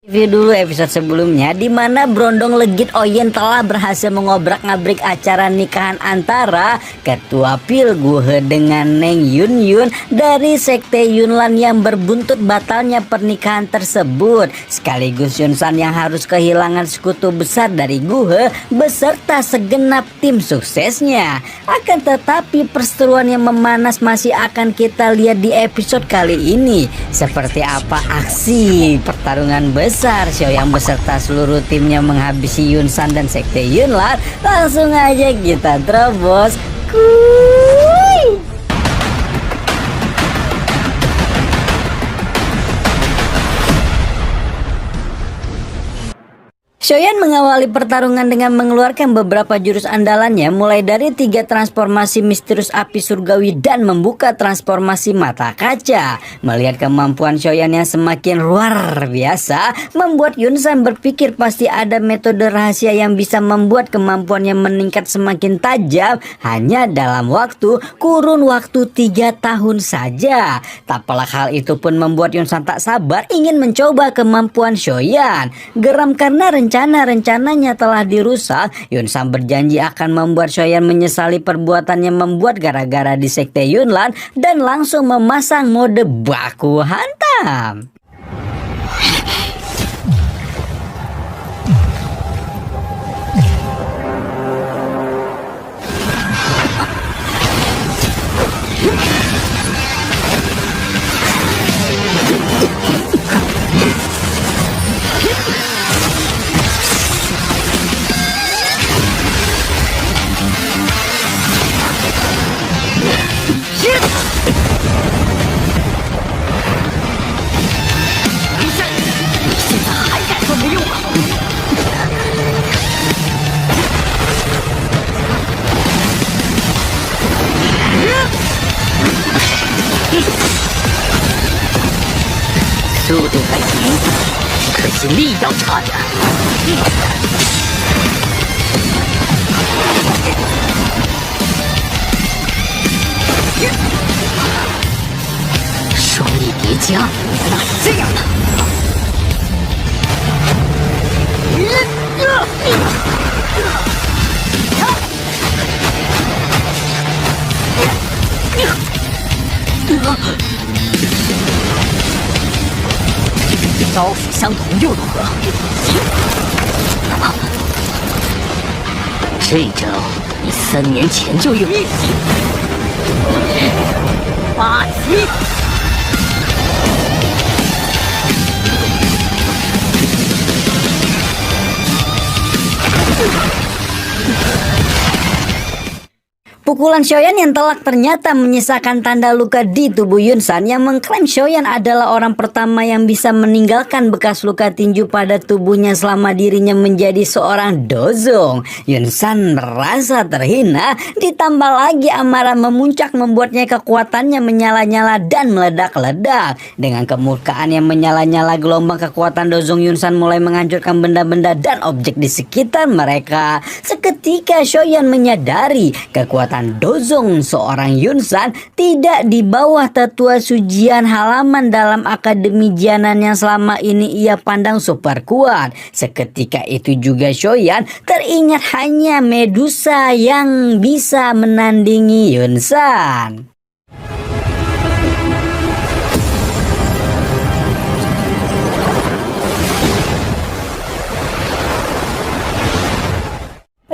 Review dulu episode sebelumnya di mana Brondong Legit Oyen telah berhasil mengobrak-ngabrik acara nikahan antara Ketua Pil Guhe dengan Neng Yun Yun dari Sekte Yunlan yang berbuntut batalnya pernikahan tersebut. Sekaligus Yunsan yang harus kehilangan sekutu besar dari Guhe beserta segenap tim suksesnya. Akan tetapi perseteruan yang memanas masih akan kita lihat di episode kali ini. Seperti apa aksi pertarungan besar Xiaoyang beserta seluruh timnya menghabisi Yunsan dan Sekte Yunlan. Langsung aja kita terobos. Kuy. Xiaoyan mengawali pertarungan dengan mengeluarkan beberapa jurus andalannya, mulai dari 3 transformasi misterius api surgawi dan membuka transformasi mata kaca. Melihat kemampuan Xiaoyan yang semakin luar biasa, membuat Yunsan berpikir pasti ada metode rahasia yang bisa membuat kemampuannya meningkat semakin tajam hanya dalam kurun waktu 3 tahun saja. Tak pelak hal itu pun membuat Yunsan tak sabar ingin mencoba kemampuan Xiaoyan. Geram karena rencananya telah dirusak, Yunsan berjanji akan membuat Xiaoyan menyesali perbuatannya membuat gara-gara di Sekte Yunlan dan langsung memasang mode baku hantam. Pukulan Xiaoyan yang telak ternyata menyisakan tanda luka di tubuh Yunsan yang mengklaim Xiaoyan adalah orang pertama yang bisa meninggalkan bekas luka tinju pada tubuhnya selama dirinya menjadi seorang dozong. Yunsan merasa terhina, ditambah lagi amarah memuncak membuatnya kekuatannya menyala-nyala dan meledak-ledak. Dengan kemurkaan yang menyala-nyala, gelombang kekuatan dozong Yunsan mulai menghancurkan benda-benda dan objek di sekitar mereka. Seketika Xiaoyan menyadari kekuatan dozong seorang Yunsan tidak di bawah tetua sujian halaman dalam akademi Jianan yang selama ini ia pandang super kuat. Seketika itu juga Xiaoyan teringat hanya Medusa yang bisa menandingi Yunsan.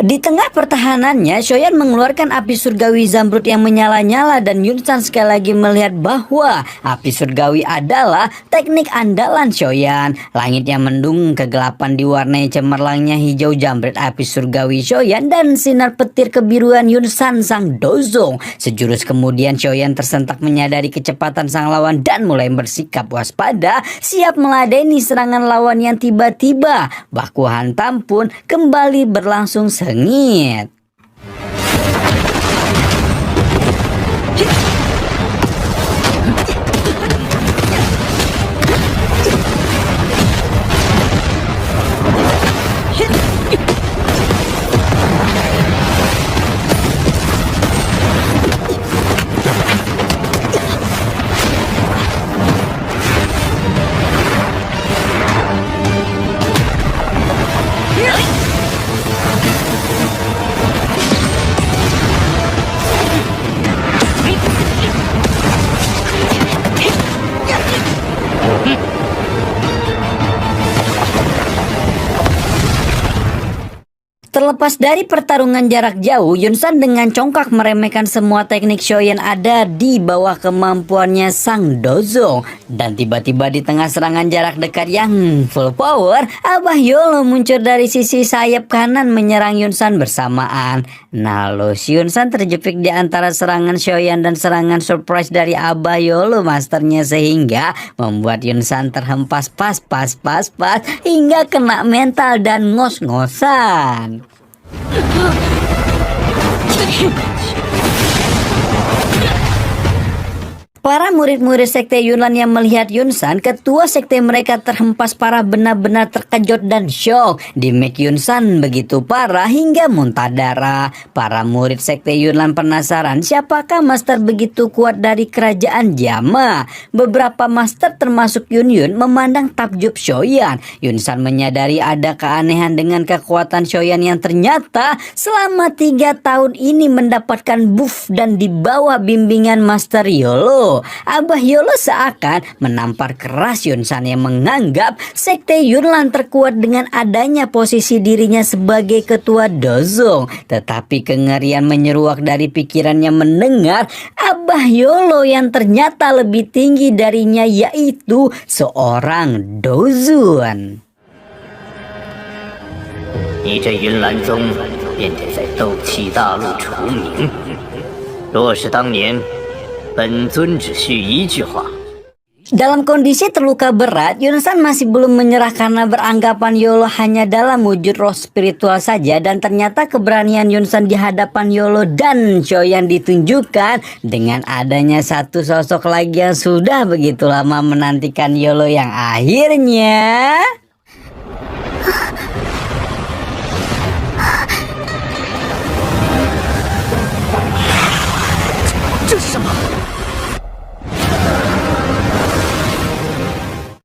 Di tengah pertahanannya, Xiaoyan mengeluarkan api surgawi Zamrud yang menyala-nyala dan Yunsan sekali lagi melihat bahwa api surgawi adalah teknik andalan Xiaoyan. Langit yang mendung kegelapan diwarnai cemerlangnya hijau jambret api surgawi Xiaoyan dan sinar petir kebiruan Yunsan sang dozong. Sejurus kemudian Xiaoyan tersentak menyadari kecepatan sang lawan dan mulai bersikap waspada, siap meladeni serangan lawan yang tiba-tiba. Baku hantam pun kembali berlangsung sengit. Terlepas dari pertarungan jarak jauh, Yun San dengan congkak meremehkan semua teknik Shoyan ada di bawah kemampuannya Sang Dozong. Dan tiba-tiba di tengah serangan jarak dekat yang full power, Abah Yolo muncul dari sisi sayap kanan menyerang Yun San bersamaan. Nalus Yun San terjepit di antara serangan Shoyan dan serangan surprise dari Abah Yolo masternya sehingga membuat Yun San terhempas pas hingga kena mental dan ngos-ngosan. Para murid-murid sekte Yunlan yang melihat Yun San, ketua sekte mereka terhempas parah, benar-benar terkejut dan shock. Damage Yun San begitu parah hingga muntah darah. Para murid sekte Yunlan penasaran siapakah master begitu kuat dari kerajaan Jama. Beberapa master termasuk Yun Yun memandang takjub Shoyan. Yun San menyadari ada keanehan dengan kekuatan Shoyan yang ternyata selama 3 tahun ini mendapatkan buff dan di bawah bimbingan Master Yolo. Abah Yolo seakan menampar keras Yun San yang menganggap sekte Yunlan terkuat dengan adanya posisi dirinya sebagai ketua Dozong. Tetapi kengerian menyeruak dari pikirannya mendengar Abah Yolo yang ternyata lebih tinggi darinya, yaitu seorang Dozun. 你这云岚宗便得在斗气大陆除名。若是当年，本尊只需一句话。 Dalam kondisi terluka berat, Yun San masih belum menyerah karena beranggapan Yolo hanya dalam wujud roh spiritual saja, dan ternyata keberanian Yun San di hadapan Yolo dan Shoyan ditunjukkan dengan adanya satu sosok lagi yang sudah begitu lama menantikan Yolo yang akhirnya...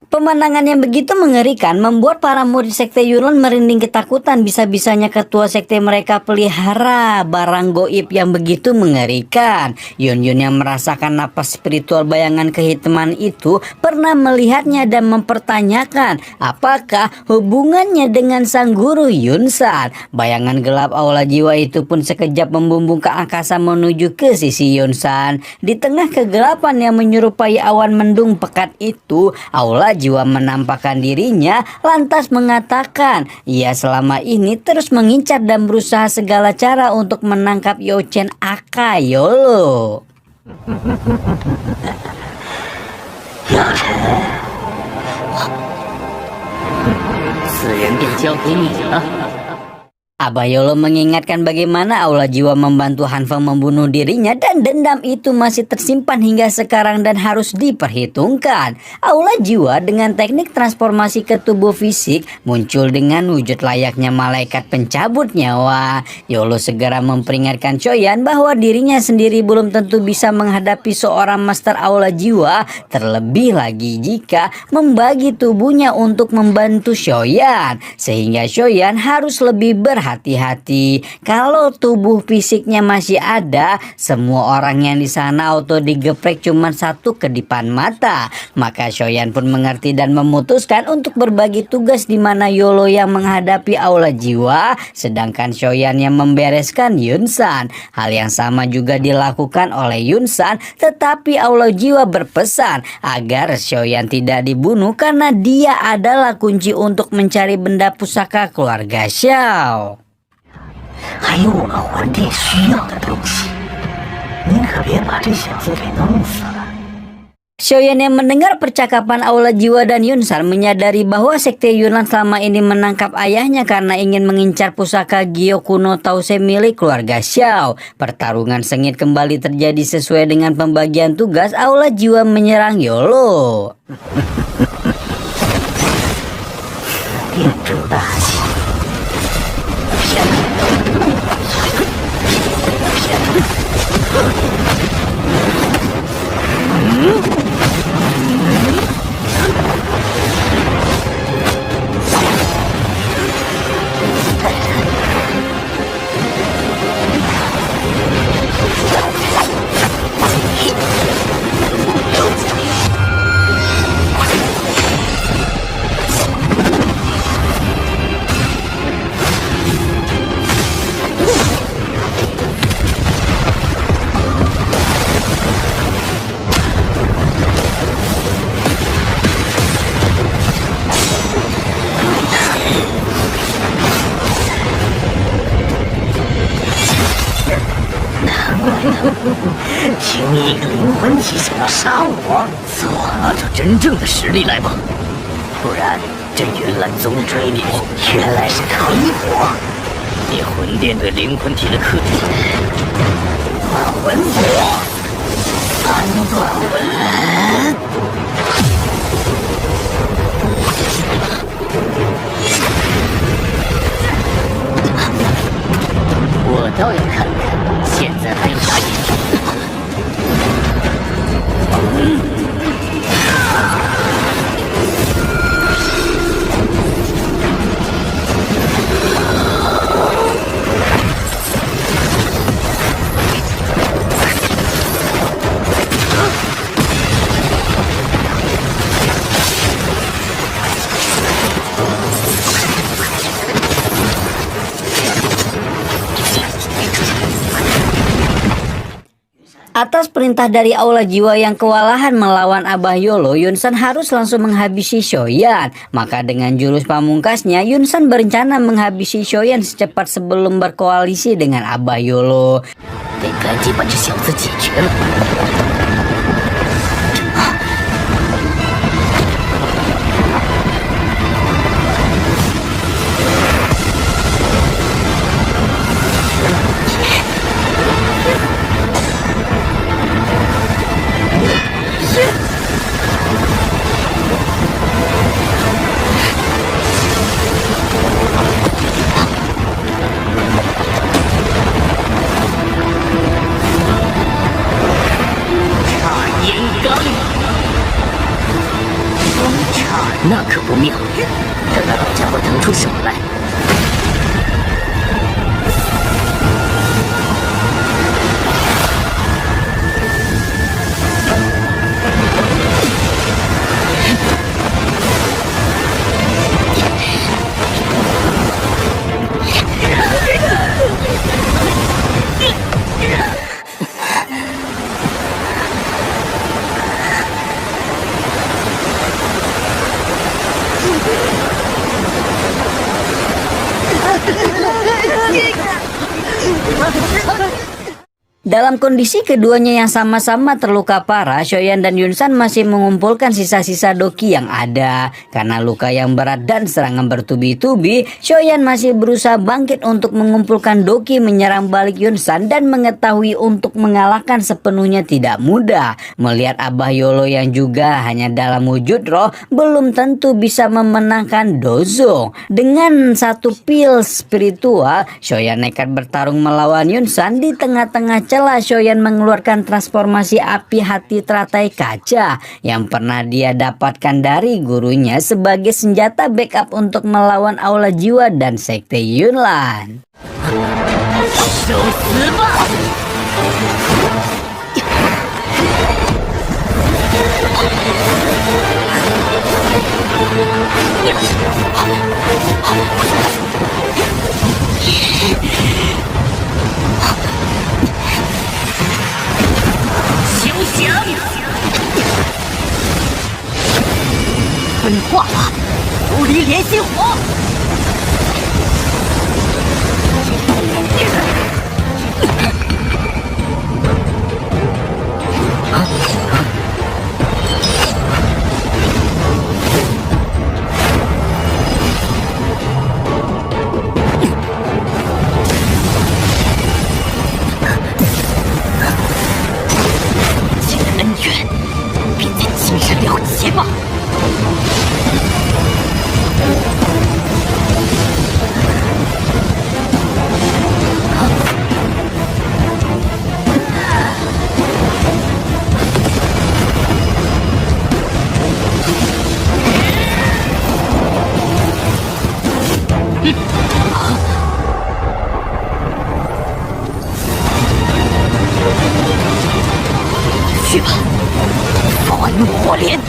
Pemandangan yang begitu mengerikan membuat para murid sekte Yunlan merinding ketakutan. Bisa-bisanya ketua sekte mereka pelihara barang goib yang begitu mengerikan. Yun Yun yang merasakan napas spiritual bayangan kehitaman itu pernah melihatnya dan mempertanyakan apakah hubungannya dengan sang guru Yun San. Bayangan gelap aula jiwa itu pun sekejap membumbung ke angkasa menuju ke sisi Yun San. Di tengah kegelapan yang menyerupai awan mendung pekat itu, aula jiwa menampakkan dirinya lantas mengatakan ia selama ini terus mengincar dan berusaha segala cara untuk menangkap Youchen aka Yolo. Abah Yolo mengingatkan bagaimana aula jiwa membantu Hanfeng membunuh dirinya dan dendam itu masih tersimpan hingga sekarang dan harus diperhitungkan. Aula jiwa dengan teknik transformasi ke tubuh fisik muncul dengan wujud layaknya malaikat pencabut nyawa. Yolo segera memperingatkan Shoyan bahwa dirinya sendiri belum tentu bisa menghadapi seorang master aula jiwa, terlebih lagi jika membagi tubuhnya untuk membantu Shoyan, sehingga Shoyan harus lebih berhati-hati. Kalau tubuh fisiknya masih ada, semua orang yang di sana auto digeprek cuma satu kedipan mata. Maka Shoyan pun mengerti dan memutuskan untuk berbagi tugas di mana Yolo yang menghadapi aula jiwa, sedangkan Shoyan yang membereskan Yun San. Hal yang sama juga dilakukan oleh Yun San, tetapi aula jiwa berpesan agar Shoyan tidak dibunuh karena dia adalah kunci untuk mencari benda pusaka keluarga Xiao. 还有我们魂殿需要的东西，您可别把这小子给弄死了。 Shoyan yang mendengar percakapan aula jiwa dan Yun San menyadari bahwa sekte Yunlan selama ini menangkap ayahnya karena ingin mengincar pusaka Gyoku no Tause milik keluarga Xiao. Pertarungan sengit kembali terjadi sesuai dengan pembagian tugas. Aula jiwa menyerang Yolo. 店主大喜。凭你一个灵魂体想要杀我，拿出真正的实力来吧，不然这云岚宗追猎原来是黑火。你魂殿对灵魂体的克制，魂火，三段魂。我倒要看看现在还有啥眼睛。Atas perintah dari Aula Jiwa yang kewalahan melawan Abah Yolo, Yunsan harus langsung menghabisi Shoyan. Maka dengan jurus pamungkasnya, Yunsan berencana menghabisi Shoyan secepat sebelum berkoalisi dengan Abah Yolo. 得赶紧把这小子解决了。那可不妙，等那老家伙腾出手来。Dalam kondisi keduanya yang sama-sama terluka parah, Shoyan dan Yunsan masih mengumpulkan sisa-sisa doki yang ada. Karena luka yang berat dan serangan bertubi-tubi, Shoyan masih berusaha bangkit untuk mengumpulkan doki menyerang balik Yunsan dan mengetahui untuk mengalahkan sepenuhnya tidak mudah. Melihat Abah Yolo yang juga hanya dalam wujud roh, belum tentu bisa memenangkan Dozong. Dengan satu pil spiritual, Shoyan nekat bertarung melawan Yunsan. Di tengah-tengah celah, Shoyan mengeluarkan transformasi api hati teratai kaca yang pernah dia dapatkan dari gurunya sebagai senjata backup untuk melawan Aula Jiwa dan Sekte Yunlan.分化吧，琉璃莲心火！既然恩怨，便在今日了结吧。去吧，反火莲！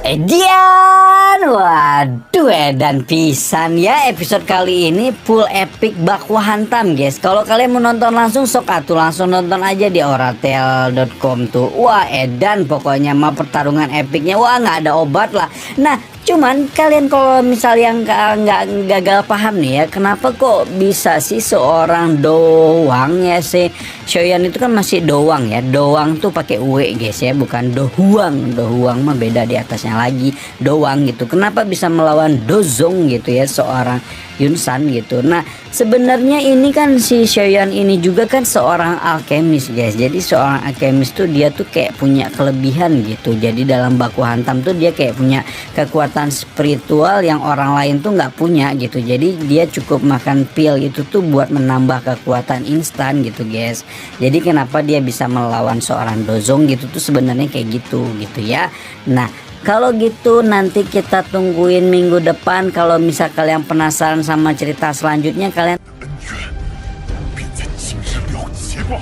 Edian, waduh edan pisan ya, episode kali ini full epic baku hantam guys. Kalau kalian mau nonton langsung sok atuh langsung nonton aja di oratel.com tuh. Wah edan pokoknya mah pertarungan epicnya, wah nggak ada obat lah. Nah Cuman kalian kalau misalnya nggak gagal paham nih ya, kenapa kok bisa sih seorang doang ya si Shoyan itu kan masih doang ya, doang tuh pakai w guys ya, bukan dohuang. Dohuang mah beda di atasnya lagi, doang gitu. Kenapa bisa melawan Dozong gitu ya seorang Yunsan gitu. Nah sebenarnya ini kan si Shoyan ini juga kan seorang alkemis guys. Jadi seorang alkemis tuh dia tuh kayak punya kelebihan gitu. Jadi dalam baku hantam tuh dia kayak punya kekuatan spiritual yang orang lain tuh nggak punya gitu. Jadi dia cukup makan pil itu tuh buat menambah kekuatan instan gitu guys. Jadi kenapa dia bisa melawan seorang Dozong gitu tuh sebenarnya kayak gitu ya. Nah kalau gitu nanti kita tungguin minggu depan. Kalau misal kalian penasaran sama cerita selanjutnya, kalian 恩怨便在今日了结吧。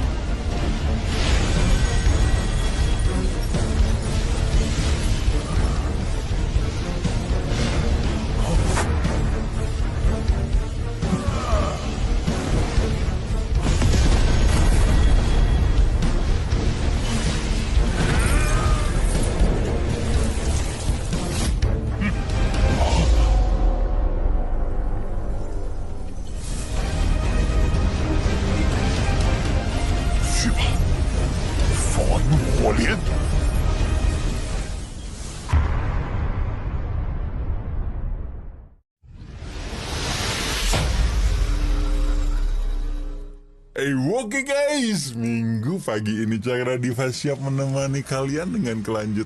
去吧，发怒火莲！ Oke guys, Minggu pagi ini Cakra Diva siap menemani kalian dengan kelanjutan